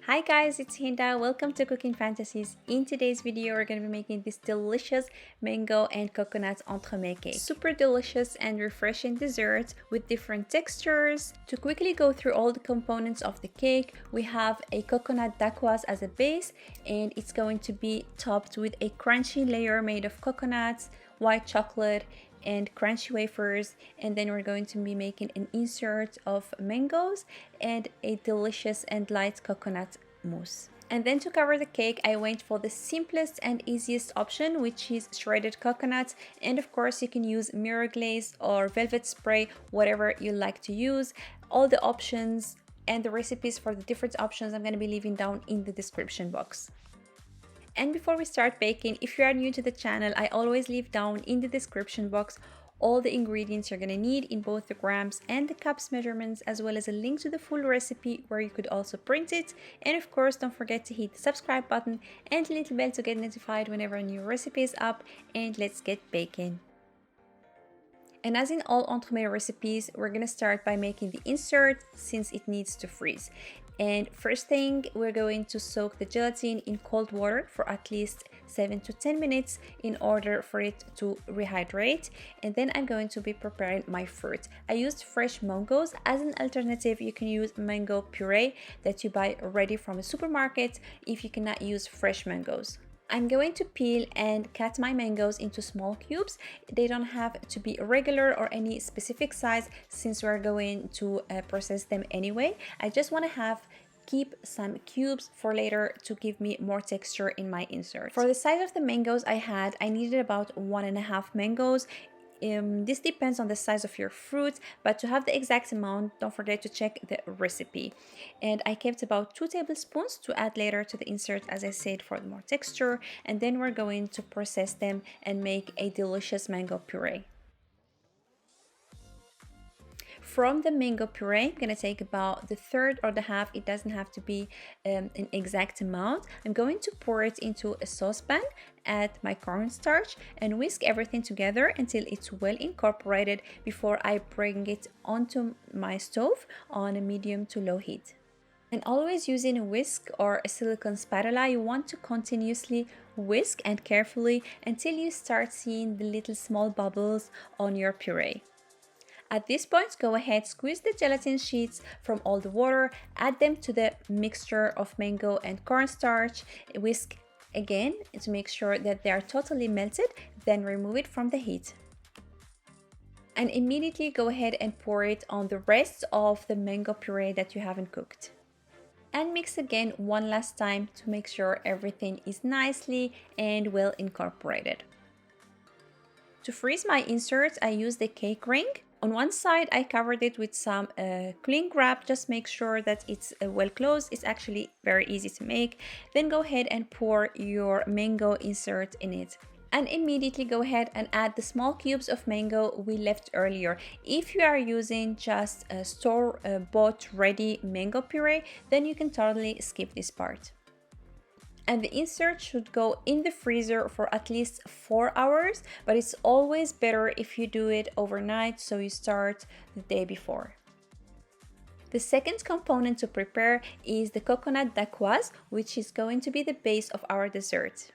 Hi guys, it's Hinda. Welcome to Cooking Fantasies. In today's video, we're going to be making this delicious mango and coconut entremet cake. Super delicious and refreshing dessert with different textures. To quickly go through all the components of the cake, we have a coconut dacquoise as a base, and it's going to be topped with a crunchy layer made of coconuts, white chocolate, and crunchy wafers, and then we're going to be making an insert of mangoes and a delicious and light coconut mousse. And then to cover the cake, I went for the simplest and easiest option, which is shredded coconuts, and of course you can use mirror glaze or velvet spray, whatever you like to use. All the options and the recipes for the different options I'm going to be leaving down in the description box. And before we start baking, if you are new to the channel, I always leave down in the description box all the ingredients you're going to need in both the grams and the cups measurements, as well as a link to the full recipe where you could also print it. And of course, don't forget to hit the subscribe button and the little bell to get notified whenever a new recipe is up. And let's get baking. And as in all entremet recipes, we're going to start by making the insert since it needs to freeze. And first thing, we're going to soak the gelatin in cold water for at least 7 to 10 minutes in order for it to rehydrate. And then I'm going to be preparing my fruit. I used fresh mangoes. As an alternative, you can use mango puree that you buy ready from a supermarket if you cannot use fresh mangoes. I'm going to peel and cut my mangoes into small cubes. They don't have to be regular or any specific size since we're going to process them anyway. I just want to keep some cubes for later to give me more texture in my insert. For the size of the mangoes I needed about 1.5 mangoes. This depends on the size of your fruit, but to have the exact amount, don't forget to check the recipe. And I kept about 2 tablespoons to add later to the insert, as I said, for more texture. And then we're going to process them and make a delicious mango puree. From the mango puree, I'm going to take about the third or the half. It doesn't have to be an exact amount. I'm going to pour it into a saucepan, add my cornstarch, and whisk everything together until it's well incorporated before I bring it onto my stove on a medium to low heat. And always using a whisk or a silicone spatula, you want to continuously whisk and carefully until you start seeing the little small bubbles on your puree. At this point, go ahead, squeeze the gelatin sheets from all the water, add them to the mixture of mango and cornstarch, whisk again to make sure that they are totally melted, then remove it from the heat. And immediately go ahead and pour it on the rest of the mango puree that you haven't cooked. And mix again one last time to make sure everything is nicely and well incorporated. To freeze my inserts, I used a cake ring. On one side, I covered it with some cling wrap. Just make sure that it's well closed. It's actually very easy to make. Then go ahead and pour your mango insert in it. And immediately go ahead and add the small cubes of mango we left earlier. If you are using just a store-bought ready mango puree, then you can totally skip this part. And the insert should go in the freezer for at least 4 hours, but it's always better if you do it overnight, so you start the day before. The second component to prepare is the coconut dacquoise, which is going to be the base of our dessert.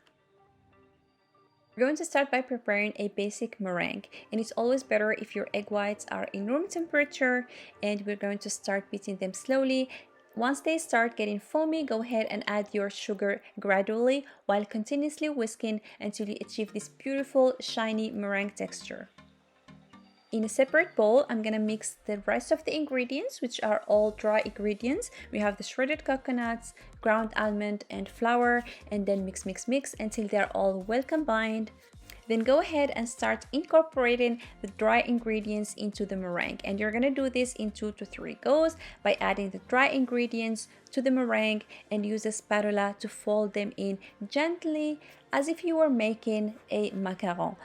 We're going to start by preparing a basic meringue, and it's always better if your egg whites are in room temperature, and we're going to start beating them slowly. Once they start getting foamy, go ahead and add your sugar gradually while continuously whisking until you achieve this beautiful shiny meringue texture. In a separate bowl, I'm going to mix the rest of the ingredients, which are all dry ingredients. We have the shredded coconuts, ground almond and flour, and then mix until they're all well combined. Then go ahead and start incorporating the dry ingredients into the meringue. And you're going to do this in 2 to 3 goes by adding the dry ingredients to the meringue and use a spatula to fold them in gently as if you were making a macaron.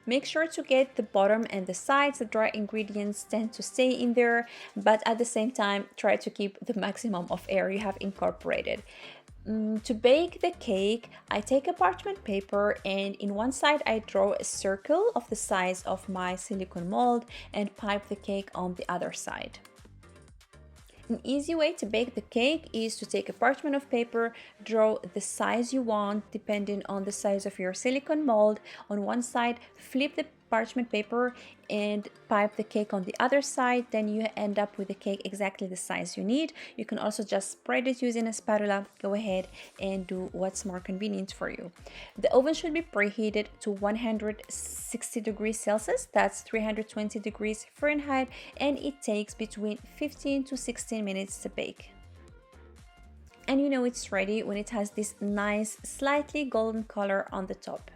Make sure to get the bottom and the sides. The dry ingredients tend to stay in there, but at the same time, try to keep the maximum of air you have incorporated. To bake the cake, I take a parchment paper and in one side I draw a circle of the size of my silicone mold and pipe the cake on the other side. An easy way to bake the cake is to take a parchment of paper, draw the size you want depending on the size of your silicone mold on one side, flip the parchment paper and pipe the cake on the other side. Then you end up with a cake exactly the size you need. You can also just spread it using a spatula. Go ahead and do what's more convenient for you. The oven should be preheated to 160 degrees Celsius, that's 320 degrees Fahrenheit, and it takes between 15 to 16 minutes to bake. And you know it's ready when it has this nice slightly golden color on the top.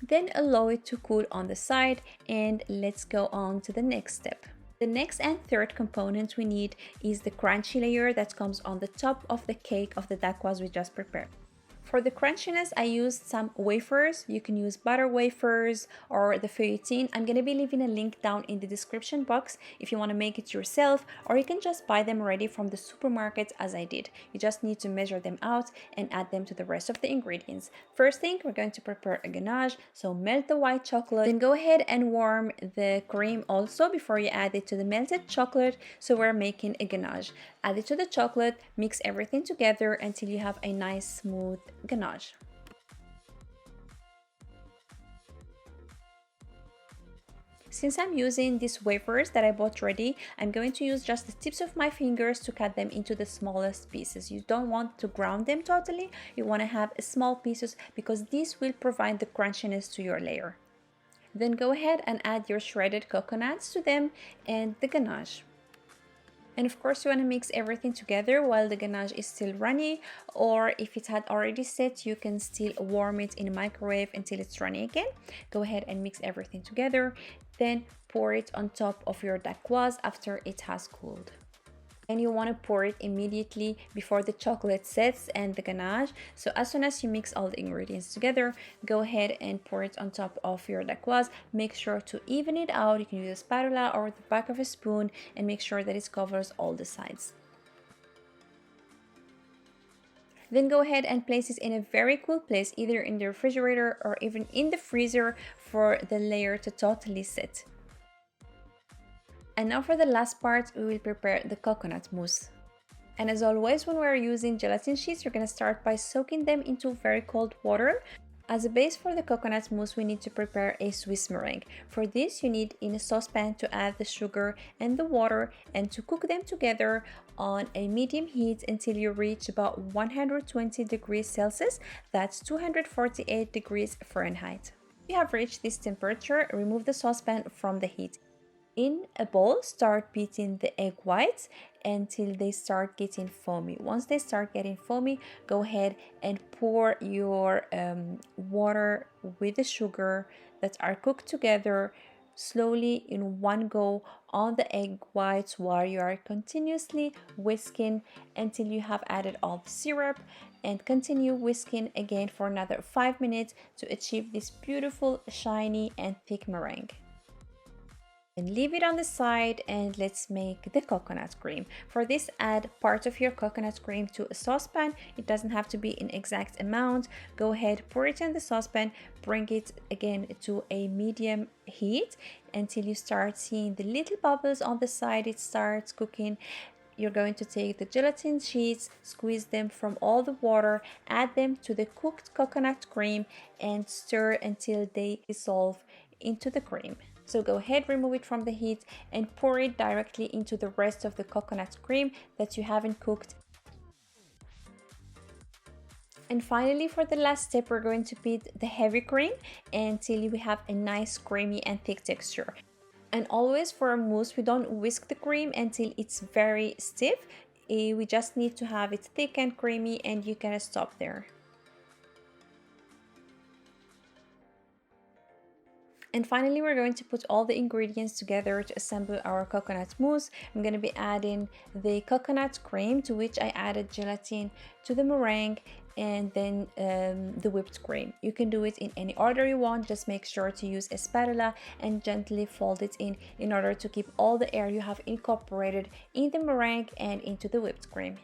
Then allow it to cool on the side, and let's go on to the next step. The next and third component we need is the crunchy layer that comes on the top of the cake of the dacquoise we just prepared. For the crunchiness, I used some wafers. You can use butter wafers or the feuilletine. I'm going to be leaving a link down in the description box if you want to make it yourself, or you can just buy them ready from the supermarket as I did. You just need to measure them out and add them to the rest of the ingredients. First thing, we're going to prepare a ganache. So melt the white chocolate, then go ahead and warm the cream also before you add it to the melted chocolate. So we're making a ganache. Add it to the chocolate, mix everything together until you have a nice smooth ganache. Since I'm using these wafers that I bought ready, I'm going to use just the tips of my fingers to cut them into the smallest pieces. You don't want to ground them totally, you want to have small pieces because this will provide the crunchiness to your layer. Then go ahead and add your shredded coconuts to them and the ganache. And of course you want to mix everything together while the ganache is still runny, or if it had already set, you can still warm it in a microwave until it's runny again. Go ahead and mix everything together, then pour it on top of your dacquoise after it has cooled. And you want to pour it immediately before the chocolate sets and the ganache. So as soon as you mix all the ingredients together, go ahead and pour it on top of your dacquoise. Make sure to even it out. You can use a spatula or the back of a spoon and make sure that it covers all the sides. Then go ahead and place it in a very cool place, either in the refrigerator or even in the freezer for the layer to totally set. And now for the last part, we will prepare the coconut mousse. And as always, when we're using gelatin sheets, you're going to start by soaking them into very cold water. As a base for the coconut mousse, we need to prepare a Swiss meringue. For this, you need in a saucepan to add the sugar and the water and to cook them together on a medium heat until you reach about 120 degrees Celsius, that's 248 degrees Fahrenheit. If you have reached this temperature, remove the saucepan from the heat. In a bowl, start beating the egg whites until they start getting foamy. Once they start getting foamy, go ahead and pour your water with the sugar that are cooked together slowly in one go on the egg whites while you are continuously whisking until you have added all the syrup, and continue whisking again for another 5 minutes to achieve this beautiful, shiny and thick meringue. And leave it on the side, and let's make the coconut cream. For this, add part of your coconut cream to a saucepan. It doesn't have to be an exact amount. Go ahead, pour it in the saucepan, bring it again to a medium heat until you start seeing the little bubbles on the side. It starts cooking. You're going to take the gelatin sheets, squeeze them from all the water, add them to the cooked coconut cream and stir until they dissolve into the cream. So go ahead, remove it from the heat and pour it directly into the rest of the coconut cream that you haven't cooked. And finally, for the last step, we're going to beat the heavy cream until we have a nice creamy and thick texture. And always for a mousse, we don't whisk the cream until it's very stiff. We just need to have it thick and creamy, and you can stop there. And finally, we're going to put all the ingredients together to assemble our coconut mousse. I'm going to be adding the coconut cream, to which I added gelatin, to the meringue, and then the whipped cream. You can do it in any order you want. Just make sure to use a spatula and gently fold it in order to keep all the air you have incorporated in the meringue and into the whipped cream.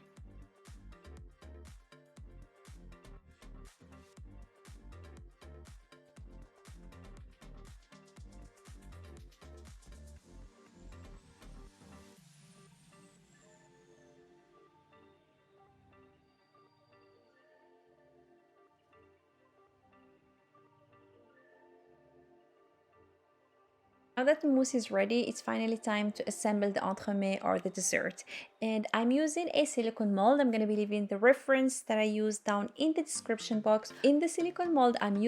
Now that the mousse is ready, it's finally time to assemble the entremet or the dessert. And I'm using a silicone mold. I'm going to be leaving the reference that I used down in the description box. In the silicone mold I'm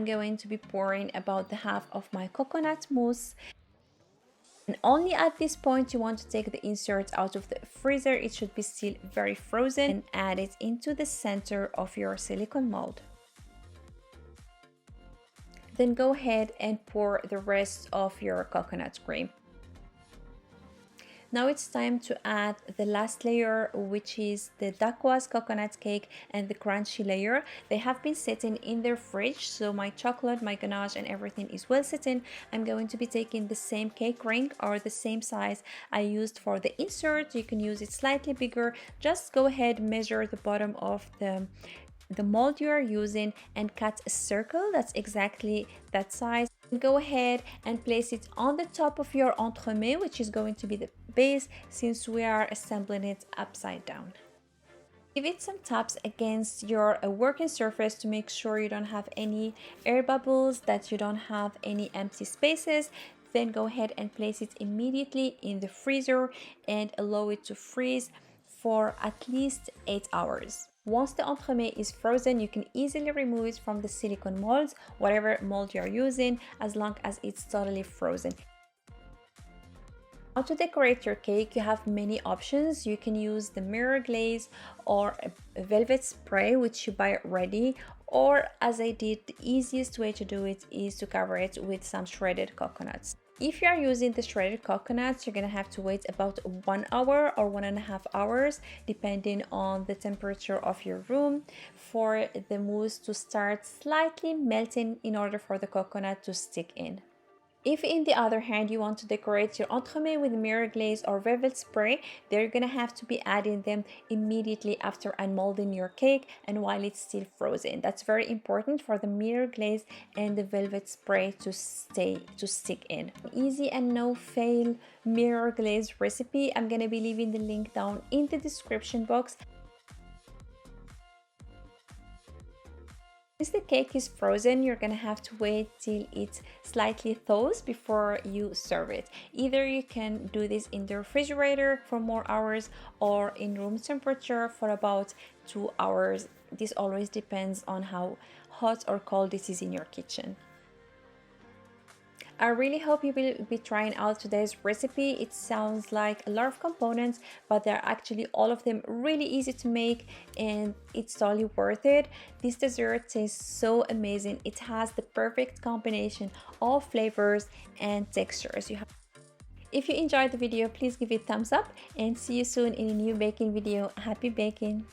going to be pouring about the half of my coconut mousse. And only at this point you want to take the insert out of the freezer. It should be still very frozen, and add it into the center of your silicone mold. Then go ahead and pour the rest of your coconut cream. Now it's time to add the last layer, which is the Dacquoise coconut cake and the crunchy layer. They have been sitting in their fridge, so my chocolate, my ganache and everything is well sitting. I'm going to be taking the same cake ring or the same size I used for the insert. You can use it slightly bigger. Just go ahead, measure the bottom of the mold you are using and cut a circle that's exactly that size. Go ahead and place it on the top of your entremet, which is going to be the base since we are assembling it upside down. Give it some taps against your working surface to make sure you don't have any air bubbles, that you don't have any empty spaces. Then go ahead and place it immediately in the freezer and allow it to freeze for at least 8 hours. Once the entremet is frozen, you can easily remove it from the silicone molds, whatever mold you're using, as long as it's totally frozen. How to decorate your cake, you have many options. You can use the mirror glaze or a velvet spray, which you buy ready, or as I did, the easiest way to do it is to cover it with some shredded coconuts. If you are using the shredded coconuts, you're gonna have to wait about 1 hour or 1.5 hours, depending on the temperature of your room, for the mousse to start slightly melting in order for the coconut to stick in. If in the other hand you want to decorate your entremet with mirror glaze or velvet spray, they're gonna have to be adding them immediately after unmolding your cake and while it's still frozen. That's very important for the mirror glaze and the velvet spray to stick in. Easy and no fail mirror glaze recipe. I'm gonna be leaving the link down in the description box. Since the cake is frozen, you're gonna have to wait till it slightly thaws before you serve it. Either you can do this in the refrigerator for more hours or in room temperature for about 2 hours. This always depends on how hot or cold this is in your kitchen. I really hope you will be trying out today's recipe. It sounds like a lot of components, but they're actually all of them really easy to make and it's totally worth it. This dessert tastes so amazing. It has the perfect combination of flavors and textures. If you enjoyed the video, please give it a thumbs up and see you soon in a new baking video. Happy baking!